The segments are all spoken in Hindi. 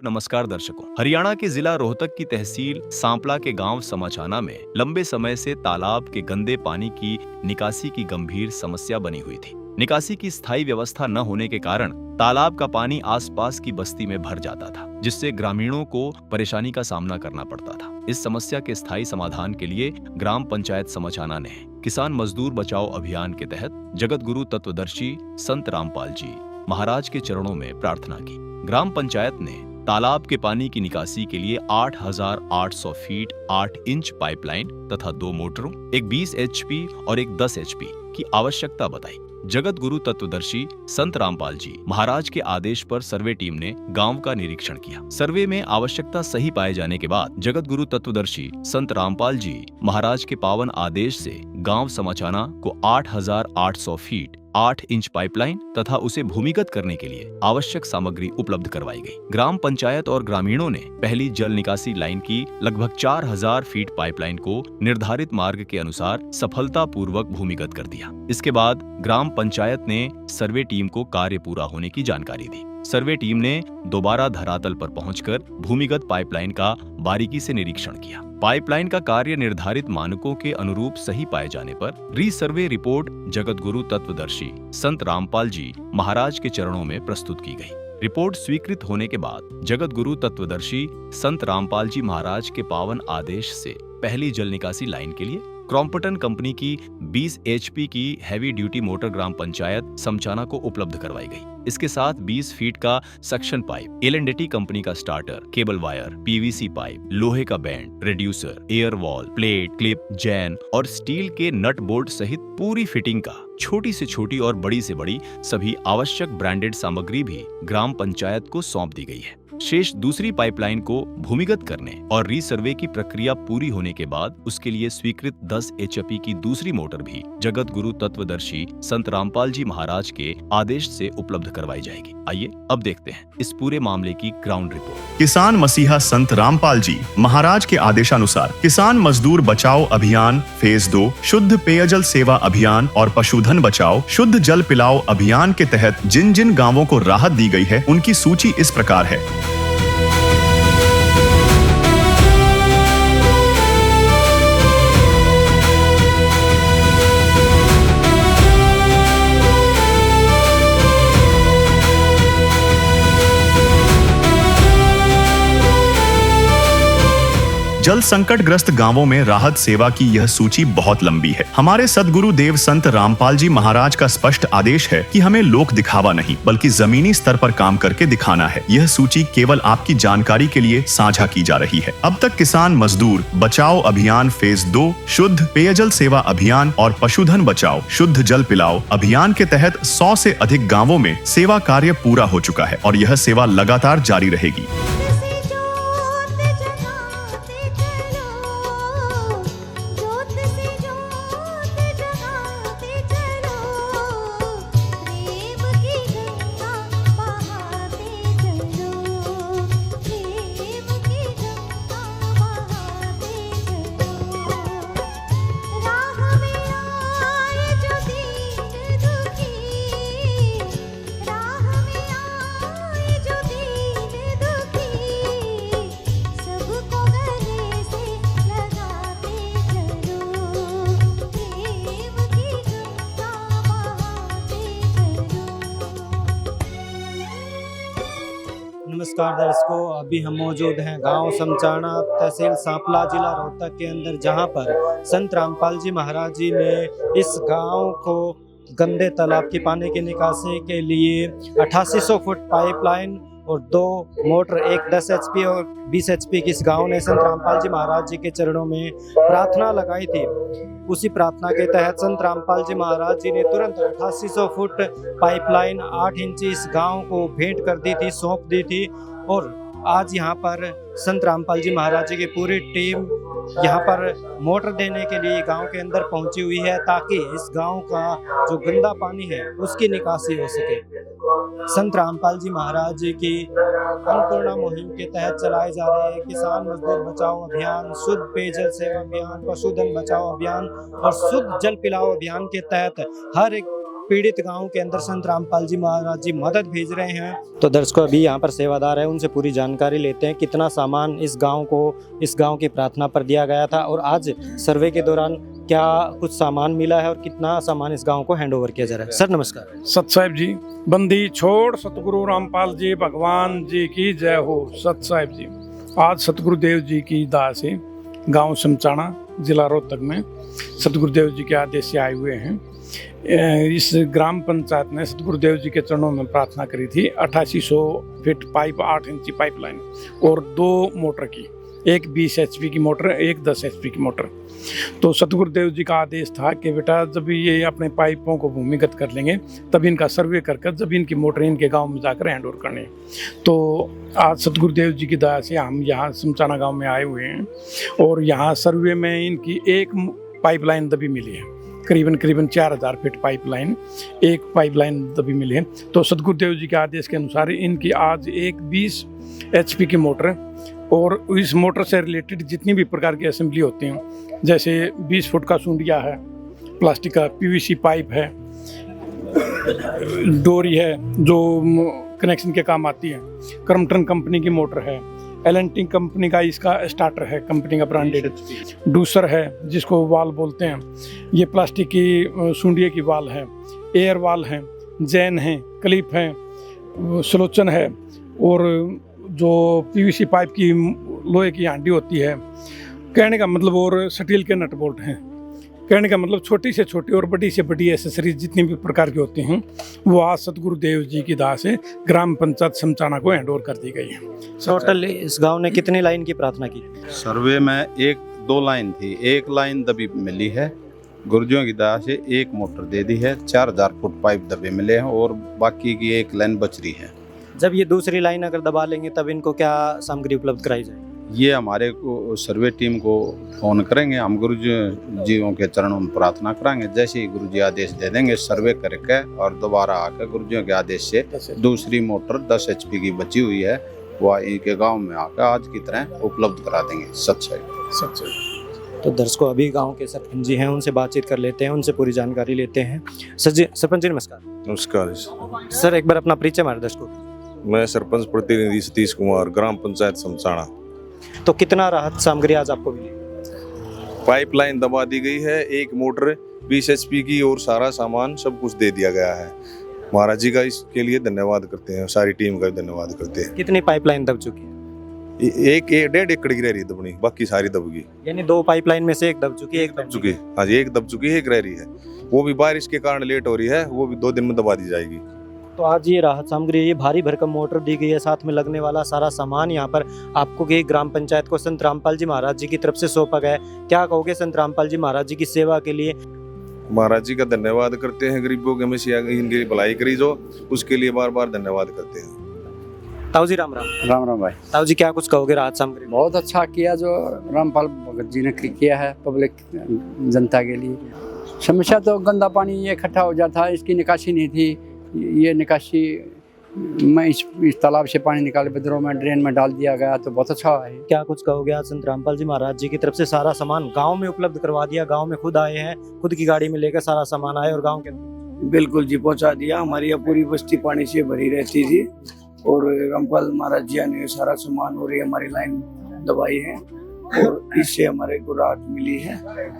नमस्कार दर्शकों। हरियाणा के जिला रोहतक की तहसील सांपला के गांव समाचाना में लंबे समय से तालाब के गंदे पानी की निकासी की गंभीर समस्या बनी हुई थी। निकासी की स्थायी व्यवस्था न होने के कारण तालाब का पानी आसपास की बस्ती में भर जाता था, जिससे ग्रामीणों को परेशानी का सामना करना पड़ता था। इस समस्या के स्थायी समाधान के लिए ग्राम पंचायत समाचाना ने किसान मजदूर बचाओ अभियान के तहत जगत गुरु तत्वदर्शी संत रामपाल जी महाराज के चरणों में प्रार्थना की। ग्राम पंचायत ने तालाब के पानी की निकासी के लिए 8,800 फीट 8 इंच पाइपलाइन तथा 2 मोटरों, एक 20 एचपी और एक 10 एचपी की आवश्यकता बताई। जगत गुरु तत्वदर्शी संत रामपाल जी महाराज के आदेश पर सर्वे टीम ने गांव का निरीक्षण किया। सर्वे में आवश्यकता सही पाए जाने के बाद जगत गुरु तत्वदर्शी संत रामपाल जी महाराज के पावन आदेश से गांव समाचाना को 8,800 फीट 8 इंच पाइपलाइन तथा उसे भूमिगत करने के लिए आवश्यक सामग्री उपलब्ध करवाई गई। ग्राम पंचायत और ग्रामीणों ने पहली जल निकासी लाइन की लगभग 4,000 फीट पाइपलाइन को निर्धारित मार्ग के अनुसार सफलतापूर्वक भूमिगत कर दिया। इसके बाद ग्राम पंचायत ने सर्वे टीम को कार्य पूरा होने की जानकारी दी। सर्वे टीम ने दोबारा धरातल पर पहुंचकर भूमिगत पाइपलाइन का बारीकी से निरीक्षण किया। पाइपलाइन का कार्य निर्धारित मानकों के अनुरूप सही पाए जाने पर रीसर्वे रिपोर्ट जगत गुरु तत्वदर्शी संत रामपाल जी महाराज के चरणों में प्रस्तुत की गई। रिपोर्ट स्वीकृत होने के बाद जगत गुरु तत्वदर्शी संत रामपाल जी महाराज के पावन आदेश से पहली जल निकासी लाइन के लिए क्रॉम्पटन कंपनी की 20 एचपी की हैवी ड्यूटी मोटर ग्राम पंचायत समचाना को उपलब्ध करवाई गई। इसके साथ 20 फीट का सक्शन पाइप, एल&टी कंपनी का starter, cable wire, PVC pipe, लोहे का band, reducer, air wall, plate, clip, Jain और स्टील के नट बोल्ट सहित पूरी फिटिंग का छोटी से छोटी और बड़ी से बड़ी सभी आवश्यक ब्रांडेड सामग्री भी ग्राम पंचायत को सौंप दी गई है। शेष दूसरी पाइपलाइन को भूमिगत करने और रीसर्वे की प्रक्रिया पूरी होने के बाद उसके लिए स्वीकृत 10 एचपी की दूसरी मोटर भी जगत गुरु तत्वदर्शी संत रामपाल जी महाराज के आदेश से उपलब्ध करवाई जाएगी। आइए अब देखते हैं इस पूरे मामले की ग्राउंड रिपोर्ट। किसान मसीहा संत रामपाल जी महाराज के आदेशानुसार किसान मजदूर बचाओ अभियान फेज 2, शुद्ध पेयजल सेवा अभियान और पशुधन बचाओ शुद्ध जल पिलाओ अभियान के तहत जिन जिन गांवों को राहत दी गई है उनकी सूची इस प्रकार है। जल संकट ग्रस्त गांवों में राहत सेवा की यह सूची बहुत लंबी है। हमारे सदगुरु देव संत रामपाल जी महाराज का स्पष्ट आदेश है कि हमें लोक दिखावा नहीं बल्कि जमीनी स्तर पर काम करके दिखाना है। यह सूची केवल आपकी जानकारी के लिए साझा की जा रही है। अब तक किसान मजदूर बचाओ अभियान फेज 2, शुद्ध पेयजल सेवा अभियान और पशुधन बचाओ शुद्ध जल पिलाओ अभियान के तहत 100 से अधिक गाँवों में सेवा कार्य पूरा हो चुका है और यह सेवा लगातार जारी रहेगी। नमस्कार दर्शकों, अभी हम मौजूद हैं गांव समचाना तहसील सांपला जिला रोहतक के अंदर, जहां पर संत रामपाल जी महाराज जी ने इस गांव को गंदे तालाब की पानी की निकासी के लिए 8800 फुट पाइपलाइन और 2 मोटर, एक 10 एचपी और 20 एचपी की इस गांव ने संत रामपाल जी महाराज जी के चरणों में प्रार्थना लगाई थी। उसी प्रार्थना के तहत संत रामपाल जी महाराज जी ने तुरंत 8800 फुट पाइपलाइन 8 इंच इस गांव को भेंट कर दी थी, सौंप दी थी। और आज यहाँ पर संत रामपाल जी महाराज जी की पूरी टीम यहाँ पर मोटर देने के लिए गांव के अंदर पहुंची हुई है, ताकि इस गांव का जो गंदा पानी है उसकी निकासी हो सके। संत रामपाल जी महाराज जी की अन्नपूर्णा मुहिम के तहत चलाए जा रहे किसान मजदूर बचाओ अभियान, शुद्ध पेयजल सेवा अभियान, पशुधन बचाओ अभियान और शुद्ध जल पिलाओ अभियान के तहत हर एक पीड़ित गांव के अंदर संत रामपाल जी महाराज जी मदद भेज रहे हैं। तो दर्शकों अभी यहाँ पर सेवादार है, उनसे पूरी जानकारी लेते हैं कितना सामान इस गांव की प्रार्थना पर दिया गया था और आज सर्वे के दौरान क्या कुछ सामान मिला है और कितना सामान इस गांव को हैंड ओवर किया जा रहा है। सर नमस्कार। सत साहिब जी, बंदी छोड़ सतगुरु रामपाल जी भगवान जी की जय हो। सत साहिब जी, आज सतगुरुदेव जी की दाह से गांव समचाना जिला रोहतक में सतगुरुदेव जी के आदेश से आए हुए हैं। इस ग्राम पंचायत ने सतगुरुदेव जी के चरणों में प्रार्थना करी थी 8800 फीट पाइप 8 इंची पाइपलाइन और 2 मोटर की, एक 20 HP की मोटर, एक 10 HP की मोटर। तो सतगुरुदेव जी का आदेश था कि बेटा जब ये अपने पाइपों को भूमिगत कर लेंगे तब इनका सर्वे कर जब इनकी मोटर इनके गांव में जाकर हैंड ओवर करने। तो आज सतगुरुदेव जी की दया से हम यहाँ समचाना गांव में आए हुए हैं और यहाँ सर्वे में इनकी एक पाइपलाइन दबी मिली है, करीबन 4000 फीट पाइपलाइन, एक पाइपलाइन दबी मिली है। तो सतगुरुदेव जी के आदेश के अनुसार इनकी आज एक 20 HP की मोटर और इस मोटर से रिलेटेड जितनी भी प्रकार की असेंबली होती हैं, जैसे 20 फुट का सूंडिया है, प्लास्टिक का PVC पाइप है, डोरी है जो कनेक्शन के काम आती है, क्रम्पटन कंपनी की मोटर है, L&T कंपनी का इसका स्टार्टर है, कंपनी का ब्रांडेड, डूसर है जिसको वाल बोलते हैं, ये प्लास्टिक की सूंडिये की वाल है, एयर वाल है, जैन है, क्लिप है, सलोचन है और जो PVC पाइप की लोहे की हांडी होती है, कहने का मतलब, और स्टील के नट बोल्ट हैं। कहने का मतलब छोटी से छोटी और बड़ी से बड़ी एसेसरीज जितनी भी प्रकार की होती हैं वो आज सतगुरुदेव जी की दाह से ग्राम पंचायत समचाना को हैंड ओवर कर दी गई है। टोटल इस गांव ने कितनी लाइन की प्रार्थना की? सर्वे में 1-2 लाइन थी, एक लाइन दबी मिली है, गुरुजियों की दया से एक मोटर दे दी है, 4000 फुट पाइप दबे मिले हैं और बाकी की एक लाइन बच रही है। जब ये दूसरी लाइन अगर दबा लेंगे तब इनको क्या सामग्री उपलब्ध कराई जाएगी? ये हमारे को सर्वे टीम को फोन करेंगे, हम गुरु जियों के चरणों में प्रार्थना कराएंगे, जैसे ही गुरु जी आदेश दे देंगे सर्वे करके और दोबारा आकर गुरु जियों के आदेश से दूसरी मोटर 10 HP की बची हुई है वह इनके गांव में आकर आज की तरह उपलब्ध करा देंगे। सच्चाई। तो दर्शकों अभी गांव के सरपंच जी हैं, उनसे बातचीत कर लेते हैं, उनसे पूरी जानकारी लेते हैं। सरपंच जी नमस्कार। नमस्कार सर एक बार अपना परिचय हमारे दर्शकों। मैं सरपंच प्रतिनिधि सतीश कुमार, ग्राम पंचायत समचाना। तो कितना राहत सामग्री आज आपको मिली? पाइपलाइन दबा दी गई है, एक मोटर 20 HP की और सारा सामान सब कुछ दे दिया गया है। महाराज जी का इसके लिए धन्यवाद करते हैं, सारी टीम का धन्यवाद करते हैं। कितनी पाइपलाइन दब चुकी है? एक 1.5 एकड़ की रह रही दबनी, बाकी सारी दब गई। यानी 2 पाइपलाइन में से एक दब चुकी है, एक दब चुकी। हाँ जी, एक दब चुकी है, एक रह रही है, वो भी बारिश के कारण लेट हो रही है, वो भी 2 दिन में दबा दी जाएगी। तो आज ये राहत सामग्री, ये भारी भरकम मोटर दी गई है, साथ में लगने वाला सारा सामान यहाँ पर आपको कि ग्राम पंचायत को संत रामपाल जी महाराज जी की तरफ से सौंपा गया है। क्या कहोगे संत रामपाल जी महाराज जी की सेवा के लिए? महाराज जी का धन्यवाद करते हैं, गरीबों के हमेशा इनकी भलाई करी जो, उसके लिए बार बार धन्यवाद करते हैं। ताऊ जी राम भाई। ताऊ जी क्या कुछ कहोगे राहत सामग्री? बहुत अच्छा किया जो रामपाल भगत जी ने किया है पब्लिक जनता के लिए। समस्या तो गंदा पानी ये इकट्ठा हो जाता है, इसकी निकासी नहीं थी, ये निकासी में इस तालाब से पानी निकाले बदरों में ड्रेन में डाल दिया गया, तो बहुत अच्छा है। क्या कुछ कहोगे? आज संत रामपाल जी महाराज जी की तरफ से सारा सामान गांव में उपलब्ध करवा दिया, गांव में खुद आए हैं, खुद की गाड़ी में लेकर सारा सामान आए और गांव के बिल्कुल जी पहुंचा दिया। हमारी यहाँ पूरी बस्ती पानी से भरी रहती थी और रामपाल महाराज जी ने सारा सामान और ये हमारी लाइन दबाई है और इससे हमारे को राहत मिली है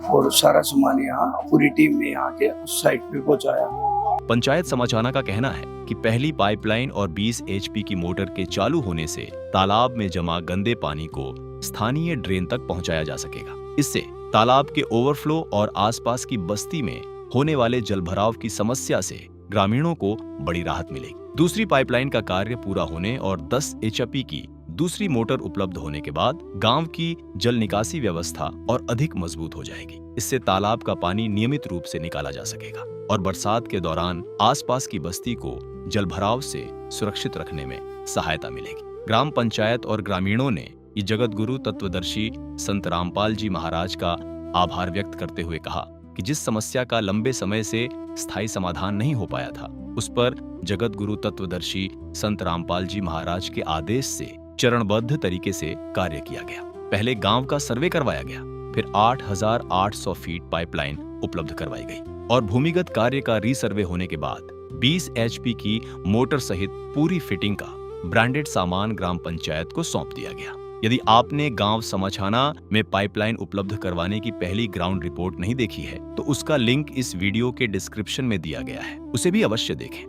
और सारा सामान यहाँ पूरी टीम ने यहाँ के उस साइट पे पहुँचाया। पंचायत समाचाना का कहना है कि पहली पाइपलाइन और 20 HP की मोटर के चालू होने से तालाब में जमा गंदे पानी को स्थानीय ड्रेन तक पहुंचाया जा सकेगा। इससे तालाब के ओवरफ्लो और आसपास की बस्ती में होने वाले जलभराव की समस्या से ग्रामीणों को बड़ी राहत मिलेगी। दूसरी पाइपलाइन का कार्य पूरा होने और 10 HP की दूसरी मोटर उपलब्ध होने के बाद गांव की जल निकासी व्यवस्था और अधिक मजबूत हो जाएगी। इससे तालाब का पानी नियमित रूप से निकाला जा सकेगा और बरसात के दौरान आसपास की बस्ती को जलभराव से सुरक्षित रखने में सहायता मिलेगी। ग्राम पंचायत और ग्रामीणों ने ये जगत गुरु तत्वदर्शी संत रामपाल जी महाराज का आभार व्यक्त करते हुए कहा कि जिस समस्या का लंबे समय से स्थायी समाधान नहीं हो पाया था, उस पर जगत गुरु तत्वदर्शी संत रामपाल जी महाराज के आदेश से चरणबद्ध तरीके से कार्य किया गया। पहले गांव का सर्वे करवाया गया, फिर 8800 फीट पाइपलाइन उपलब्ध करवाई गई और भूमिगत कार्य का रीसर्वे होने के बाद 20 HP की मोटर सहित पूरी फिटिंग का ब्रांडेड सामान ग्राम पंचायत को सौंप दिया गया। यदि आपने गांव समाछाना में पाइपलाइन उपलब्ध करवाने की पहली ग्राउंड रिपोर्ट नहीं देखी है तो उसका लिंक इस वीडियो के डिस्क्रिप्शन में दिया गया है, उसे भी अवश्य देखें।